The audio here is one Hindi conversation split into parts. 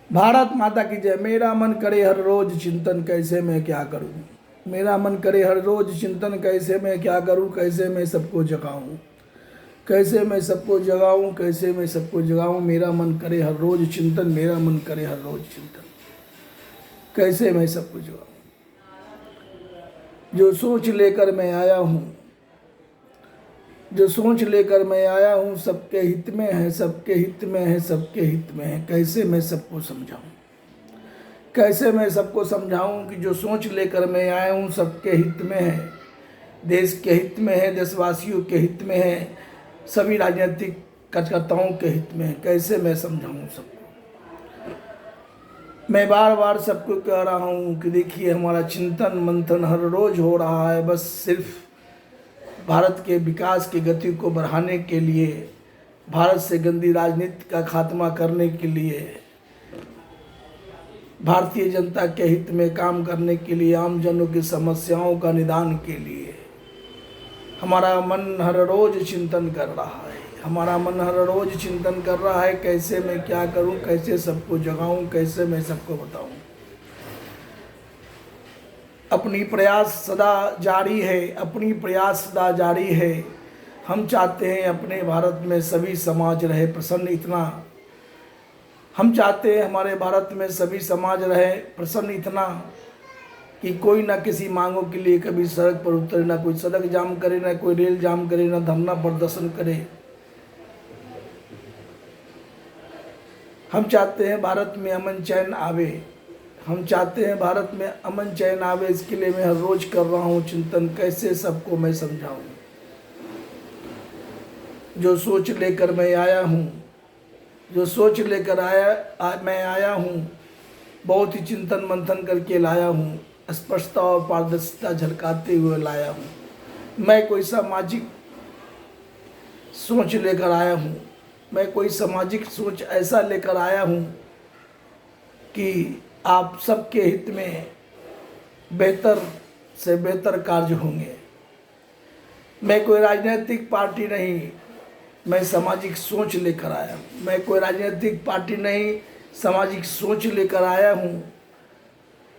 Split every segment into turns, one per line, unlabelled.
भारत माता की जय। मेरा मन करे हर रोज चिंतन, कैसे मैं क्या करूं। मेरा मन करे हर रोज चिंतन, कैसे मैं क्या करूं। कैसे मैं सबको जगाऊं, कैसे मैं सबको जगाऊं, कैसे मैं सबको जगाऊं। मेरा मन करे हर रोज चिंतन, मेरा मन करे हर रोज चिंतन, कैसे मैं सबको जगाऊं। जो सोच लेकर मैं आया हूं, जो सोच लेकर मैं आया हूं, सबके हित में है, सबके हित में है, सबके हित में है। कैसे मैं सबको समझाऊं, कैसे मैं सबको समझाऊं कि जो सोच लेकर मैं आया हूं सबके हित में है, देश के हित में है, देशवासियों के हित में है, सभी राजनीतिक कार्यकर्ताओं के हित में है। कैसे मैं समझाऊं सबको। मैं बार बार सबको कह रहा हूं कि देखिए हमारा चिंतन मंथन हर रोज हो रहा है, बस सिर्फ भारत के विकास की गति को बढ़ाने के लिए, भारत से गंदी राजनीति का खात्मा करने के लिए, भारतीय जनता के हित में काम करने के लिए, आम जनों की समस्याओं का निदान के लिए। हमारा मन हर रोज चिंतन कर रहा है, हमारा मन हर रोज चिंतन कर रहा है, कैसे मैं क्या करूं, कैसे सबको जगाऊं, कैसे मैं सबको बताऊं। अपनी प्रयास सदा जारी है, अपनी प्रयास सदा जारी है। हम चाहते हैं अपने भारत में सभी समाज रहे प्रसन्न, इतना हम चाहते हैं हमारे भारत में सभी समाज रहे प्रसन्न, इतना कि कोई ना किसी मांगों के लिए कभी सड़क पर उतरे, ना कोई सड़क जाम करे, ना कोई रेल जाम करे, ना धरना प्रदर्शन करे। हम चाहते हैं भारत में अमन चैन आवे, हम चाहते हैं भारत में अमन चैन आवे। इसके लिए मैं हर रोज कर रहा हूँ चिंतन, कैसे सबको मैं समझाऊं। जो सोच लेकर मैं आया हूँ, जो सोच लेकर मैं आया हूँ, बहुत ही चिंतन मंथन करके लाया हूँ, स्पष्टता और पारदर्शिता झलकाते हुए लाया हूँ। मैं कोई सामाजिक सोच लेकर आया हूँ, मैं कोई सामाजिक सोच ऐसा लेकर आया हूँ कि आप सबके हित में बेहतर से बेहतर कार्य होंगे। मैं कोई राजनीतिक पार्टी नहीं, मैं सामाजिक सोच लेकर आया हूँ। मैं कोई राजनीतिक पार्टी नहीं, सामाजिक सोच लेकर आया हूँ।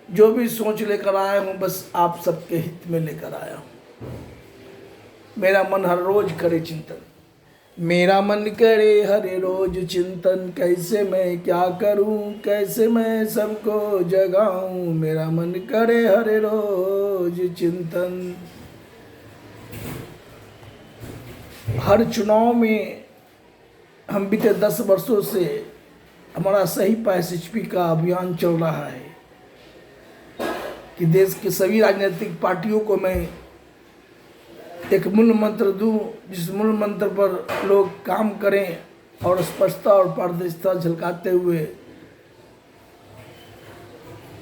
जो भी सोच लेकर आया हूँ बस आप सबके हित में लेकर आया हूँ। मेरा मन हर रोज करे चिंतन, मेरा मन करे हर रोज चिंतन, कैसे मैं क्या करूं, कैसे मैं सबको जगाऊं। मेरा मन करे हर रोज चिंतन। हर चुनाव में हम बीते 10 वर्षों से हमारा सही SHP का अभियान चल रहा है कि देश के सभी राजनीतिक पार्टियों को मैं एक मूल मंत्र दूं, जिस मूल मंत्र पर लोग काम करें और स्पष्टता और पारदर्शिता झलकाते हुए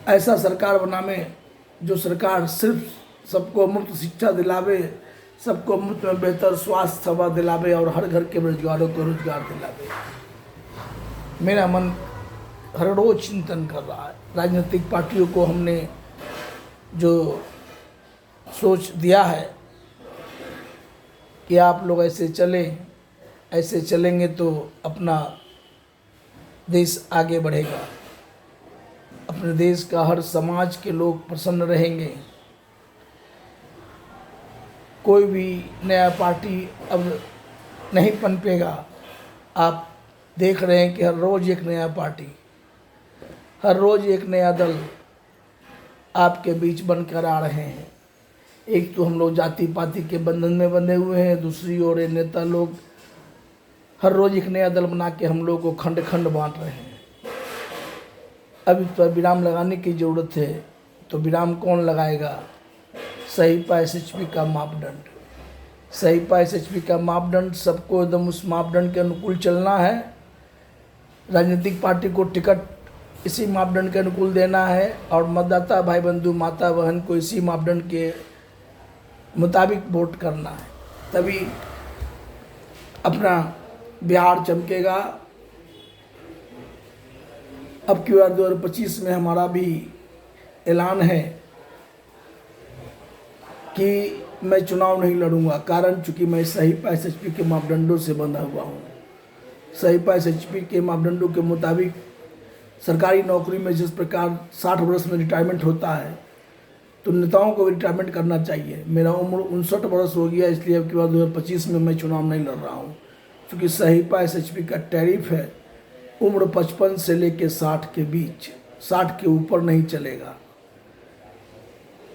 ऐसा सरकार बनावे जो सरकार सिर्फ सबको मुफ्त शिक्षा दिलावे, सबको मुफ्त में बेहतर स्वास्थ्य सेवा दिलावे और हर घर के बेरोजगारों को रोजगार दिलावे। मेरा मन हर रोज चिंतन कर रहा है। राजनीतिक पार्टियों को हमने जो सोच दिया है कि आप लोग ऐसे चलें, ऐसे चलेंगे तो अपना देश आगे बढ़ेगा, अपने देश का हर समाज के लोग प्रसन्न रहेंगे। कोई भी नया पार्टी अब नहीं पनपेगा। आप देख रहे हैं कि हर रोज़ एक नया पार्टी, हर रोज़ एक नया दल आपके बीच बनकर आ रहे हैं। एक तो हम लोग जाति पाति के बंधन में बंधे हुए हैं, दूसरी ओर ये नेता लोग हर रोज़ एक नया दल बना के हम लोग को खंड खंड बांट रहे हैं। अभी तो विराम लगाने की ज़रूरत है, तो विराम कौन लगाएगा? सही SHP का मापदंड, सही SHP का मापदंड, सबको एकदम उस मापदंड के अनुकूल चलना है। राजनीतिक पार्टी को टिकट इसी मापदंड के अनुकूल देना है और मतदाता भाई बंधु माता बहन को इसी मापदंड के मुताबिक वोट करना है, तभी अपना बिहार चमकेगा। अब की बार 2025 में हमारा भी ऐलान है कि मैं चुनाव नहीं लड़ूंगा, कारण चूंकि मैं सही SHP के मापदंडों से बंधा हुआ हूँ। सही SHP के मापदंडों के मुताबिक सरकारी नौकरी में जिस प्रकार 60 वर्ष में रिटायरमेंट होता है, तो नेताओं को भी रिटायरमेंट करना चाहिए। मेरा उम्र 59 वर्ष हो गया, इसलिए अब की बार 2025 में मैं चुनाव नहीं लड़ रहा हूँ, क्योंकि सहीपा एसएचपी का टैरिफ है उम्र 55 से लेकर 60 के बीच, 60 के ऊपर नहीं चलेगा।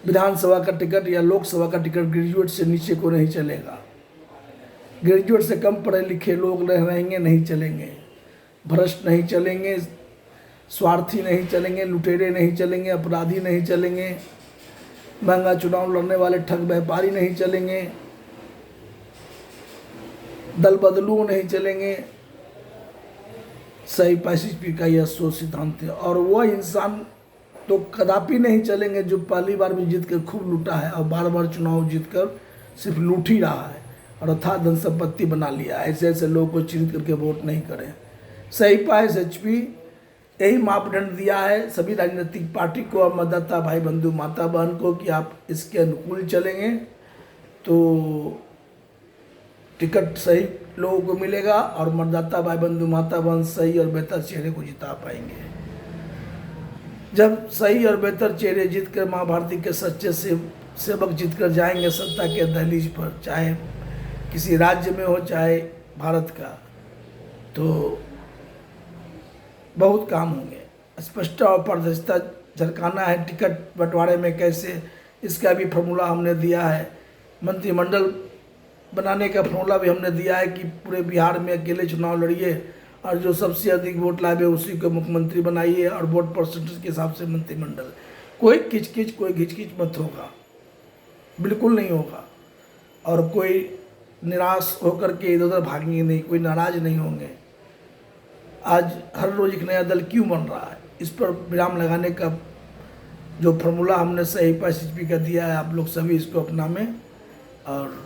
विधानसभा का टिकट या लोकसभा का टिकट ग्रेजुएट से नीचे को नहीं चलेगा। ग्रेजुएट से कम पढ़े लिखे लोग रहेंगे, नहीं चलेंगे। भ्रष्ट नहीं चलेंगे, स्वार्थी नहीं चलेंगे, लुटेरे नहीं चलेंगे, अपराधी नहीं चलेंगे, महंगा चुनाव लड़ने वाले ठग व्यापारी नहीं चलेंगे, दल बदलू नहीं चलेंगे। सहीपा एसएचपी का यह सोच सिद्धांत है। और वह इंसान तो कदापि नहीं चलेंगे जो पहली बार भी जीत कर खूब लूटा है और बार बार चुनाव जीतकर सिर्फ लूट ही रहा है और अथाह धन संपत्ति बना लिया। ऐसे ऐसे लोगों को चिन्हित करके वोट नहीं करें। सहीपा एसएचपी यही मापदंड दिया है सभी राजनीतिक पार्टी को और मतदाता भाई बंधु माता बहन को कि आप इसके अनुकूल चलेंगे तो टिकट सही लोगों को मिलेगा और मतदाता भाई बंधु माता बहन सही और बेहतर चेहरे को जिता पाएंगे। जब सही और बेहतर चेहरे जीतकर माँ भारती के सच्चे सेवक जीतकर जाएंगे सत्ता के दहलीज पर, चाहे किसी राज्य में हो चाहे भारत का, तो बहुत काम होंगे। स्पष्टता और पारदर्शिता झलकाना है टिकट बंटवारे में कैसे, इसका भी फॉर्मूला हमने दिया है। मंत्रिमंडल बनाने का फॉर्मूला भी हमने दिया है कि पूरे बिहार में अकेले चुनाव लड़िए और जो सबसे अधिक वोट लावे उसी को मुख्यमंत्री बनाइए और वोट परसेंटेज के हिसाब से मंत्रिमंडल। कोई किचकिच कोई घिचकिच मत होगा, बिल्कुल नहीं होगा। और कोई निराश होकर के इधर उधर भागेंगे नहीं, कोई नाराज नहीं होंगे। आज हर रोज एक नया दल क्यों बन रहा है, इस पर विराम लगाने का जो फॉर्मूला हमने सहीपा एसएचपी का दिया है, आप लोग सभी इसको अपनाएं और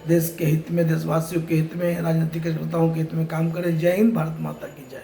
देश के हित में, देशवासियों के हित में, राजनीतिक कार्यकर्ताओं के हित में काम करें। जय हिंद, भारत माता की जय।